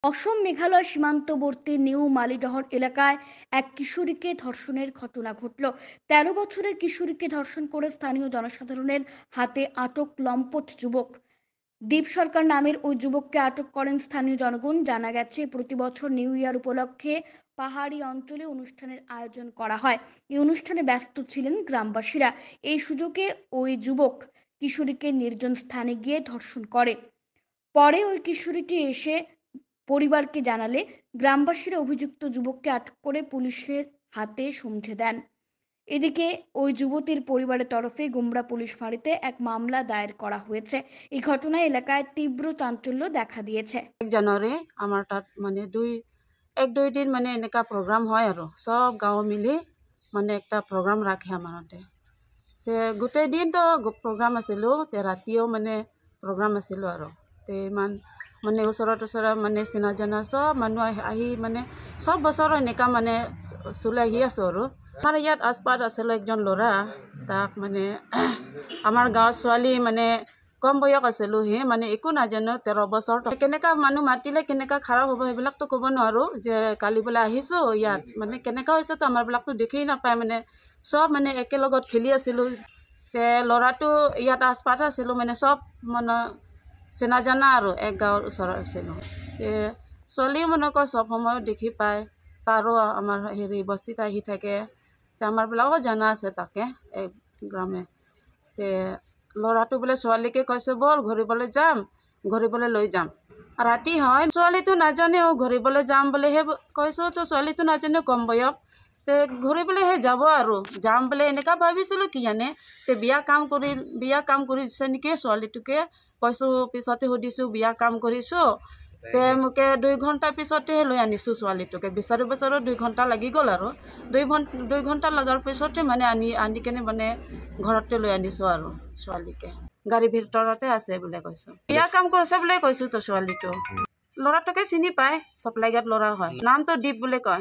অসম মেঘালয় সীমান্তবর্তী নিউ মালিডহর এলাকায় এক কিশোরীকে ধর্ষণের ঘটনা ঘটল। ১৩ বছরের কিশোরীকে ধর্ষণ করে স্থানীয় জনসাধারণের হাতে আটক লম্পট যুবক। দীপ সরকার নামের ওই যুবককে আটক করেন স্থানীয় জনগণ। জানা গেছে, প্রতি বছর নিউ ইয়ার উপলক্ষে পাহাড়ি অঞ্চলে অনুষ্ঠানের আয়োজন করা হয়। এই অনুষ্ঠানে ব্যস্ত ছিলেন গ্রামবাসীরা। এই সুযোগে ওই যুবক কিশোরীকে নির্জন স্থানে গিয়ে ধর্ষণ করে। পরে ওই কিশোরীটি এসে পরিবারকে জানালে গ্রামবাসীরা অভিযুক্ত যুবককে আটক করে পুলিশের হাতে সমঝে দেন। এদিকে ওই যুবতীর পরিবারের তরফে গুমরা পুলিশ ফাঁড়িতে এক মামলা দায়ের করা হয়েছে। এই ঘটনায় এলাকায় তীব্র চাঞ্চল্য দেখা দিয়েছে। 1 জানুৱাৰী আমাৰ তাত মানে 1-2 দিন মানে এনেকা প্ৰগ্ৰাম হয় আৰু সব গাঁও মিলি মানে একটা প্ৰগ্ৰাম ৰাখে আমাৰ তাতে। তে গোটেই দিনটো প্ৰগ্ৰাম আছিলোঁ, তে ৰাতিও মানে প্ৰগ্ৰাম আছিলোঁ আৰু তে ইমান মানে ওচৰত মানে চিনা জনা সব মানুহ আহি মানে সব বছৰ এনেকা মানে চলাই আহি আছোঁ আৰু আমাৰ ইয়াত আচপাত আছিলোঁ একজন ল'ৰা, তাক মানে আমাৰ গাঁৱৰ ছোৱালী মানে কম বয়স আছিলোঁ, সি মানে একো নাজানো, 13 বছৰ। কেনেকা মানুহ মাতিলে কেনেকা খাৰাপ হ'ব সেইবিলাকতো ক'ব নোৱাৰোঁ, যে কালি বোলে আহিছোঁ ইয়াত মানে কেনেকা হৈছে তো আমাৰবিলাকতো দেখি নাপায়, মানে সব মানে একেলগত খেলি আছিলোঁ। তে ল'ৰাটো ইয়াত আচপাত আছিলোঁ, মানে সব মানে চিনা জানা আৰু এক গাঁৱৰ ওচৰত আছিলোঁ। ছোৱালীও মানে কয় সব সময়ত দেখি পায়, তাৰো আমাৰ বস্তিত আহি থাকে, তে আমাৰবিলাকো জানা আছে তাকে এক গ্ৰামে। তে ল'ৰাটো বোলে ছোৱালীকে কৈছে ব'ল ঘূৰিবলৈ যাম, ঘূৰিবলৈ লৈ যাম। ৰাতি হয়, ছোৱালীটো নাজানেও ঘূৰিবলৈ যাম বুলিহে কৈছোঁ, তো ছোৱালীটো নাজানে কম বয়স, তে ঘূৰিবলৈহে যাব আৰু যাম বুলি এনেকুৱা ভাবিছিলোঁ কি জানে। তে বিয়া কাম কৰি দিছে নেকি ছোৱালীটোকে, কৈছোঁ পিছতে সুধিছোঁ বিয়া কাম কৰিছোঁ, তে মোকে 2 ঘণ্টা পিছতেহে লৈ আনিছোঁ ছোৱালীটোকে। বিচাৰি 2 ঘণ্টা লাগি গ'ল আৰু 2 ঘণ্টা লগাৰ পিছতে মানে আনি কেনে মানে ঘৰতে লৈ আনিছোঁ আৰু ছোৱালীকে। গাড়ীৰ ভিতৰতে আছে বোলে কৈছোঁ, বিয়া কাম কৰিছে বোলে কৈছোঁ তো ছোৱালীটো। ল'ৰাটোকে চিনি পায়, চপলাইগাত ল'ৰা হয়, নামটো দীপ বুলি কয়।